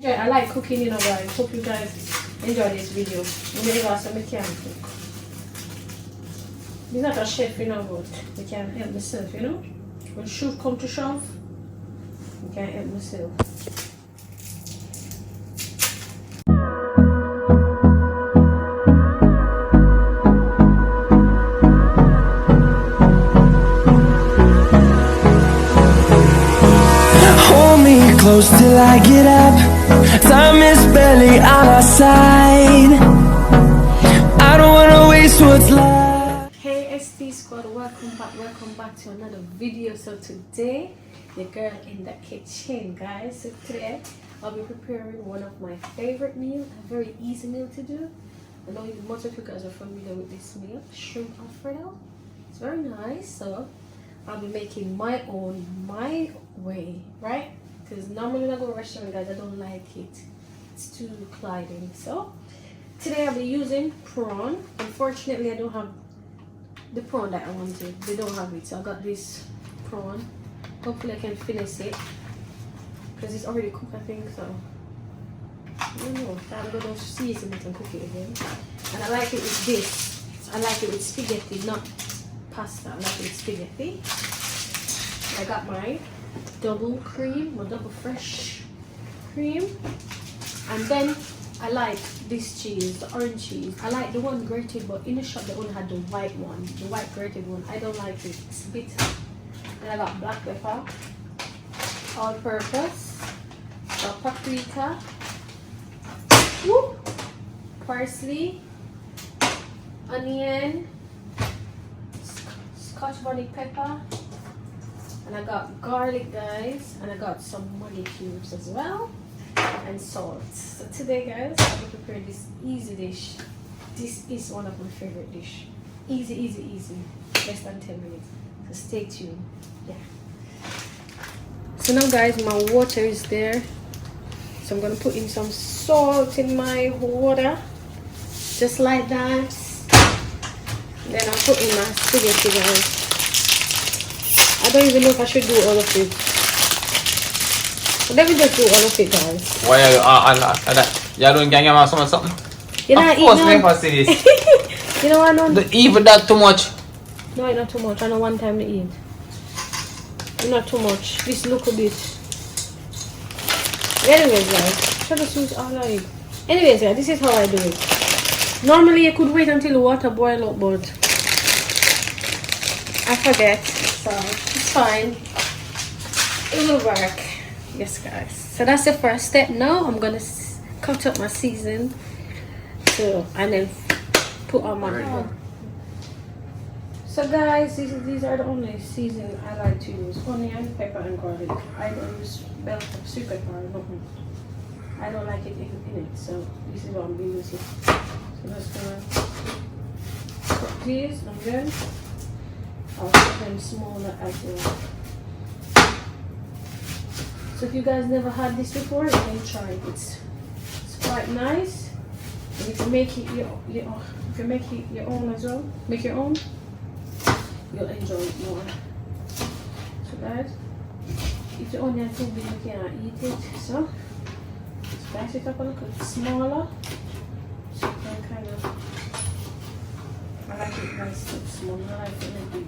I like cooking, you know, guys. Hope you guys enjoy this video. I'm going to go some mechanical. He's not a chef, you know, but we can help myself, you know. When shoot come to shove, we can help myself. Hold me close till I get up. Time is barely on our side. I don't wanna waste what's left. Hey ST squad, welcome back to another video. So today your girl in the kitchen, guys. So today I'll be preparing one of my favorite meals, a very easy meal to do. I know most of you guys are familiar with this meal, shrimp Alfredo. It's very nice. So I'll be making my own, my way, right? Because normally when I go to a restaurant, guys, I don't like it. It's too clouding. So today I'll be using prawn. Unfortunately, I don't have the prawn that I wanted. They don't have it, so I got this prawn. Hopefully I can finish it because it's already cooked, I think. So I don't know. I'm gonna season it and cook it again. And I like it with this. I like it with spaghetti, not pasta. I like it with spaghetti. I got my double cream or double fresh cream, and then I like this cheese, the orange cheese. I like the one grated, but in the shop they only had the white one, the white grated one. I don't like it, it's bitter. And I got black pepper, all purpose, got paprika, woo, parsley, onion, Scotch bonnet pepper, and I got garlic, guys, and I got some Maggi cubes as well, and salt. So today, guys, I'm going to prepare this easy dish. This is one of my favorite dish. Easy, less than 10 minutes. So stay tuned. Yeah. So now, guys, my water is there. So I'm going to put in some salt in my water, just like that. Then I'll put in my spaghetti, guys. I don't even know if I should do all of it. But let me just do all of it, guys. Why are you don't get me something? You know, of course, never see this. You know, I don't. Even that too much. No, it's not too much. I know one time to eat. It's not too much. This little bit. Anyways, guys, try to choose all I eat. Anyways, guys, this is how I do it. Normally, you could wait until the water boils up, but I forget, so it's fine. It will work. Yes, guys. So that's the first step. Now I'm gonna cut up my season, and then put on my oil. So, guys, these are the only seasoning I like to use: onion, pepper, and garlic. I don't use bell pepper, sweet pepper, or nothing. I don't like it in it, so this is what I'm gonna use. So let's gonna cut these, and then I'll put them smaller as well. So if you guys never had this before, you can try it. It's quite nice. And if you make it your own as well, make your own, you'll enjoy it more. So guys, if the onion too big, you cannot eat it. So slice it up a little smaller. So you can kind of, I like it nice and small. I like it big.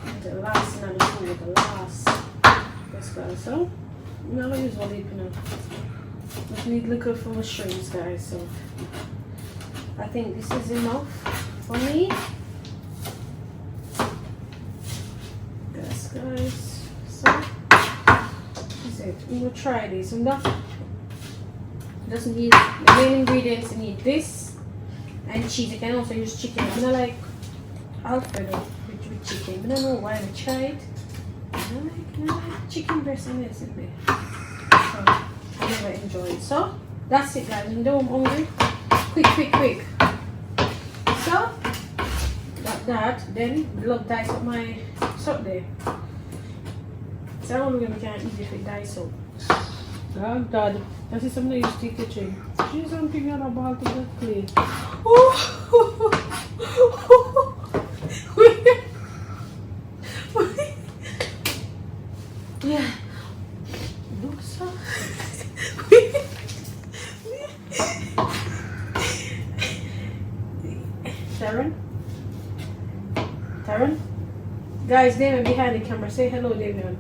And the last thing I'm going to do, the last. Yes, guys. So I'm not gonna use all the peanut. Just need liquor for my shrimps, guys. So I think this is enough for me. Yes, guys. So this is it. We will try this. And that doesn't need the main ingredients. You need this and cheese. You can also use chicken. I don't like Alfredo with chicken. I don't know why I tried. I like chicken breast in this, isn't it? So I never enjoy it. So that's it, guys. You know I'm hungry. Quick. So like that. Then blood dice up my soap there. So I'm gonna make it easy if it dice up. Oh God, this is something you used to kitchen. She's something on a ball to the clay. Yeah. Looks so. Taron? Guys, David behind the camera. Say hello, David.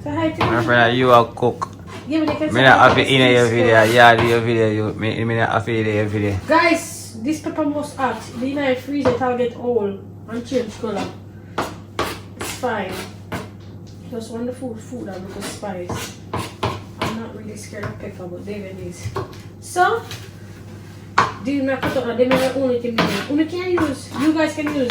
Say hi to My me. friend, you are cook. Yeah, but they can Me not have it in your video. Yeah, do your video. Me not have it in your video. Guys, this pepper must act. The night freeze it, I'll get old and change color. It's fine. Just wonderful food and with spice. I'm not really scared of pepper, but David is. So, do you not put on them only thing you can use? You guys can use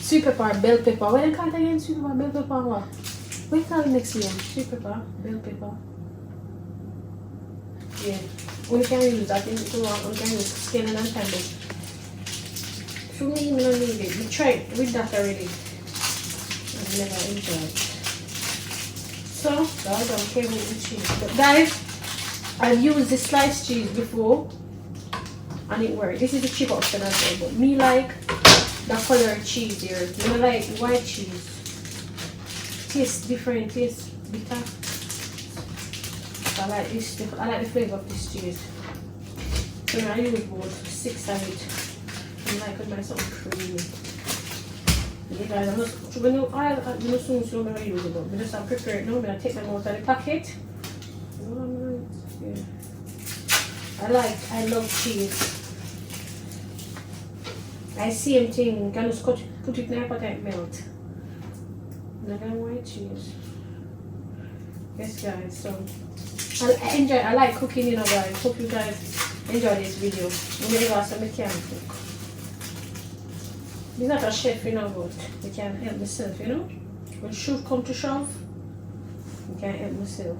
sweet pepper, bell pepper. What do you call it again? Sweet pepper, bell pepper, what? What do you call it next year? Sweet pepper, bell pepper. Yeah, we can use that in the one. We can use skin and candle. For me, we don't need it. We tried with that already. I've never enjoyed. So, guys, I'm okay with the cheese. But guys, I've used the sliced cheese before, and it worked. This is the cheap option as well. But me like the colored cheese here. Me like white cheese. Tastes different. Tastes bitter. I like this. I like the flavor of this cheese. So I use about 6 of it. I like to buy something creamy. You guys, I'm just going to soon use it, but I just prepare it now. I'm going to take them out of the packet. Yeah. I love cheese. I see him thing. Can just put it in the pot and melt. And I got white cheese. Yes, guys. So. I like cooking, you know, guys. Hope you guys enjoy this video. I'm going to go some can cook. I'm not a chef, you know, but I can help myself, you know. When shove come to shove, I can help myself.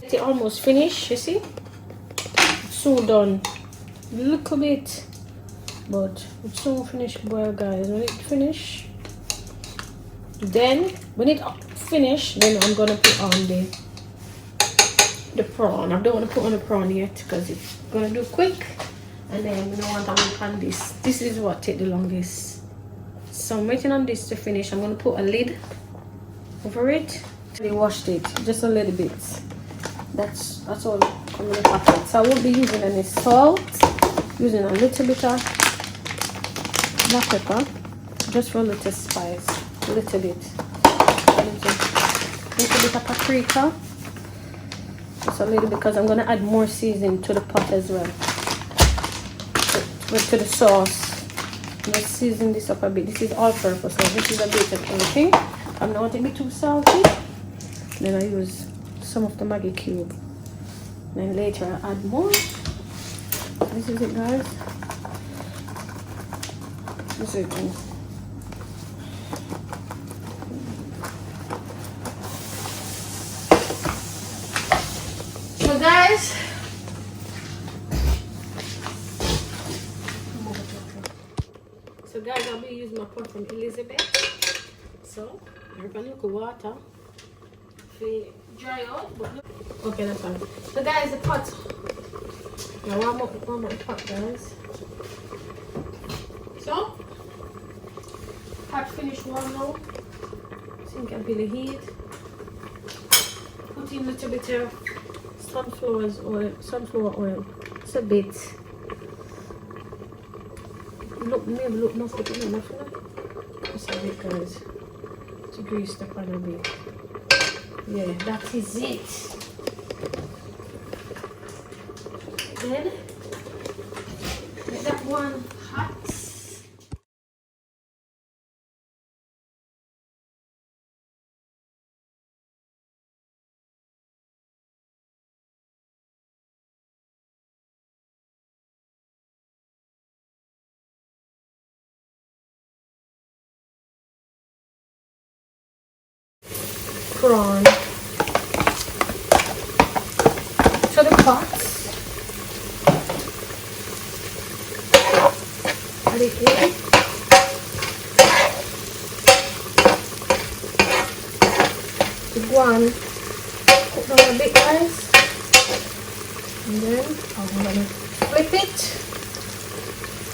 It's almost finished, you see? It's so done. A little bit, but it's so finished, boy, guys. When it finish. Then when it finished, then I'm gonna put on the prawn. I don't want to put on the prawn yet because it's gonna do quick, and then we don't want to work on this. This is what take the longest. So I'm waiting on this to finish. I'm gonna put a lid over it. They washed it just a little bit. That's all I'm gonna packet. So I won't be using any salt. Using a little bit of black pepper, just for a little spice. A little bit of paprika, just a little, because I'm gonna add more seasoning to the pot as well, to the sauce. I'm gonna season this up a bit. This is all purpose, so this is a bit of everything. I'm not want it to be too salty. Then I use some of the Maggi cube. Then later I add more. This is it, guys. This is it. So guys, I'll be using my pot from Elizabeth. So you're gonna look at water to dry out, but okay, that's fine. So guys, the pot. Now warm up the pot, guys. So pot finished warm now. So you can feel the heat. Put in a little bit of sunflower oil. It's a bit. Maybe look enough, but not enough. Just a bit, guys, to grease the pan a bit. Yeah, that is it. Then let that one hot. Prawn to the pot. Add it in. The one cook down a bit, guys, and then I'm gonna flip it,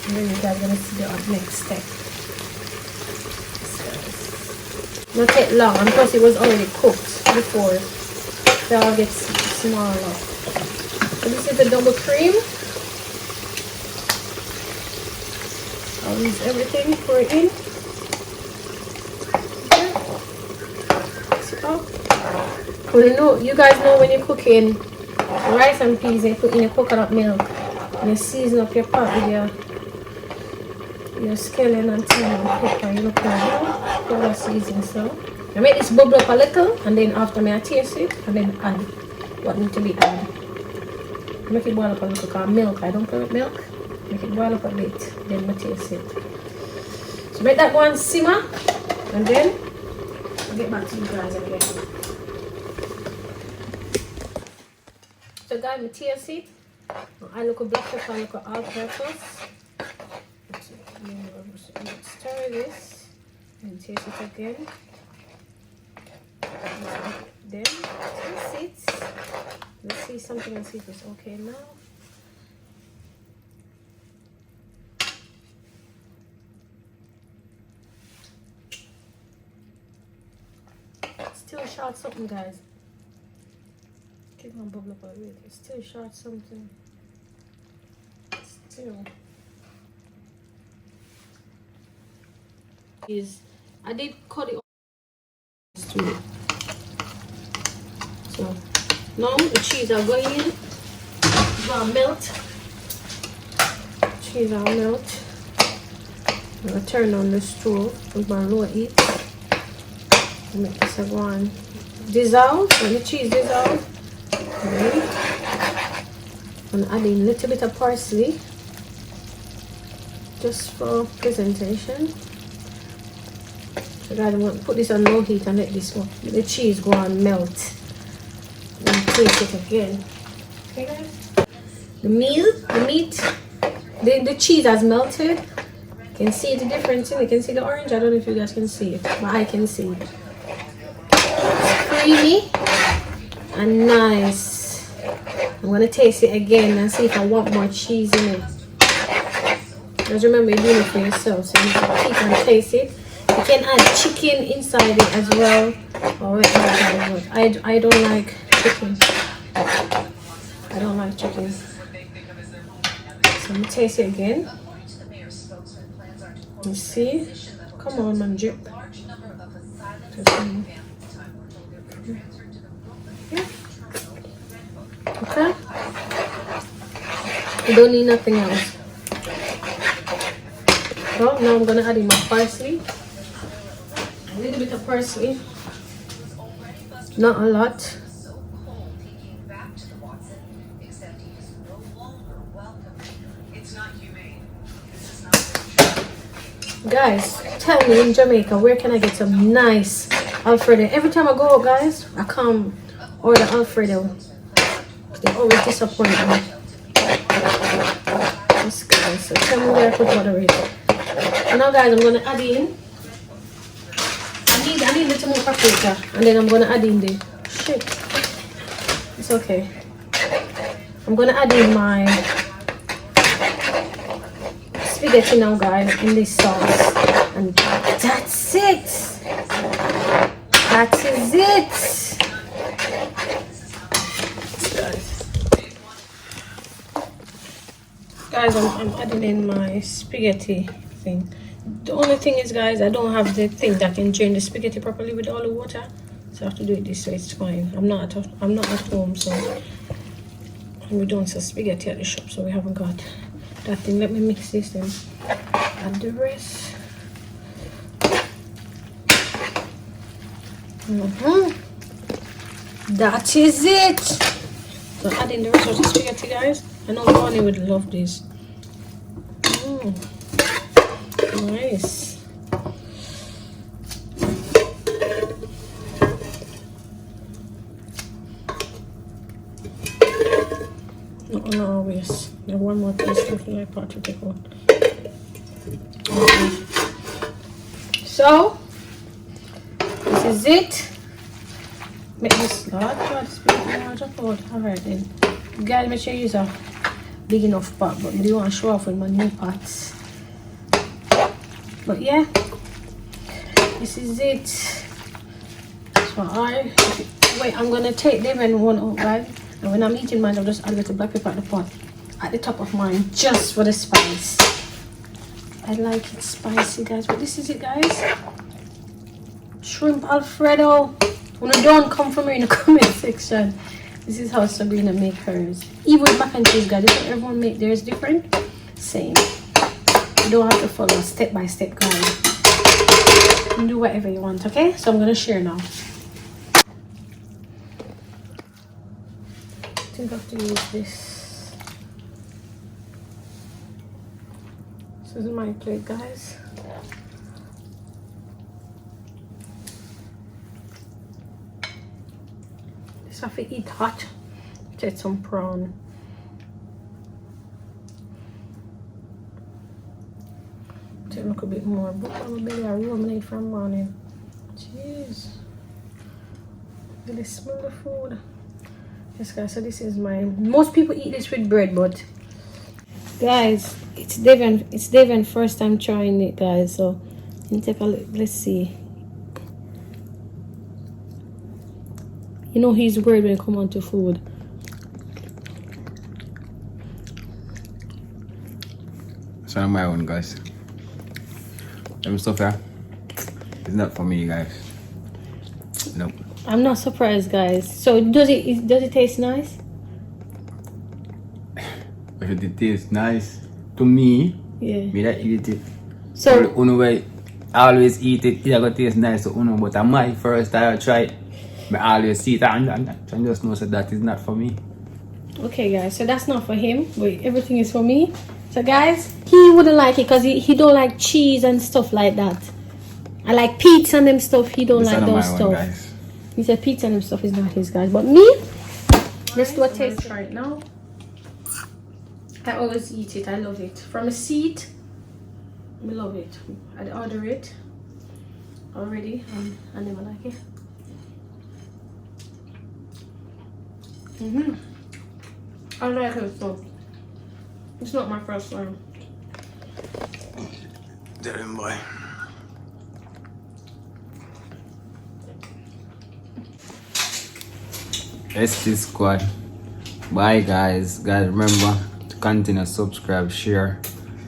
and then you guys are gonna see the next step. So, Not take long, and plus it was already cooked before, so I'll get smaller. So this is the double cream. I'll use everything, pour it in. So, you guys know when you're cooking rice and peas, you put in your coconut milk and you season up your pot with your scallion and thyme and pepper. You look like that season. So I make this bubble up a little, and then after I taste it, and then add what needs to be added. Make it boil up a little, because milk, I don't put milk. Make it boil up a bit, then I taste it. So make that one simmer, and then I'll get back to you guys again. So guys, I taste it. I look a black pepper, I look at all purpose. Stir this and taste it again. Then taste it. Let's see something and see if it's okay now. Still short something, guys. Keep on bubble up a bit. It's still short something. Still. I did cut it off. So now the cheese are going in. It's gonna melt. Cheese are melt. I'm gonna turn on the stove with my low heat. Make this a go on dissolve. When the cheese dissolve, okay. I'm adding a little bit of parsley just for presentation. So guys, I'm going to put this on low heat and let this one, the cheese go and melt. And taste it again. Okay guys? The meat, the cheese has melted. You can see the difference in it. You can see the orange. I don't know if you guys can see it, but I can see it. It's creamy and nice. I'm going to taste it again and see if I want more cheese in it. Just remember, you're doing it for yourself, so you can keep and taste it. You can add chicken inside it as well, or whatever. I don't like chicken. I don't like chicken. So I'm gonna taste it again. You see? Come on, man, drip. Okay. You don't need nothing else. So now I'm gonna add in my parsley. A little bit of parsley, not a lot. Guys, tell me in Jamaica, where can I get some nice Alfredo? Every time I go out, guys, I come order Alfredo. They always disappoint me. This guy, so tell me where I could order it. And now guys, I'm gonna add in. I need a little more paprika, and then I'm gonna add in the shit. It's okay. I'm gonna add in my spaghetti now, guys, in this sauce, and that's it. That is it, guys. I'm adding in my spaghetti thing. The only thing is, guys, I don't have the thing that can drain the spaghetti properly with all the water, so I have to do it this way. It's fine. I'm not at home, so we don't sell spaghetti at the shop, so we haven't got that thing. Let me mix this and add the rest. That is it. So adding the rest of the spaghetti, guys. I know Bonnie would love this. Nice. Not always. There's one more piece of my part to take out. So this is it. Make this large. Alright then. You guys, make sure you use a big enough pot, but you don't want to show off with my new pots. But yeah, this is it. So wait, I'm gonna take them and one out, right? And when I'm eating mine, I'll just add a little black pepper at the pot, at the top of mine, just for the spice. I like it spicy, guys. But this is it, guys. Shrimp Alfredo. When you don't come from here in the comment section. This is how Sabrina make hers. Even with mac and cheese, guys. If everyone make theirs different, same. You don't have to follow step by step, guys. You can do whatever you want, okay? So I'm gonna share now. I think I have to use this. This is my plate, guys. This have to eat hot. Take some prawn. Take a little bit more. But I'm a belly I ruminate from morning. Jeez. Really smell the food. Yes, guys, so this is my, most people eat this with bread, but guys, it's Devon first time trying it, guys. So let me take a look. Let's see. You know he's weird when it comes on to food. It's not my own, guys. Them stuff here, it's not for me, guys. Nope. I'm not surprised, guys. So does it taste nice? If it tastes nice to me, Yeah. me that eat it. So Uno way always eat it, it's gonna taste nice to Uno, but on my first time I try it, I always see it and just know that is not for me. okay, guys, so that's not for him, but everything is for me. So guys, he wouldn't like it because he don't like cheese and stuff like that. I like pizza and them stuff. He don't This like is those my stuff. one, guys. He said pizza and them stuff is not his, guys. But me, let's do a taste right now. I always eat it. I love it. From a seed, I love it. I'd order it already and I never like it. I like it, so it's not my first one. Damn boy. ST Squad. Bye, guys. Guys, remember to continue, subscribe, share,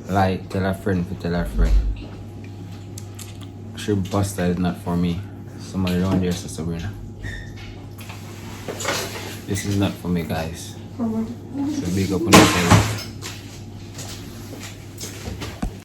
like, tell a friend to tell a friend. Shrimp pasta is not for me. Somebody around there says Sabrina. This is not for me, guys. So big up on yourself.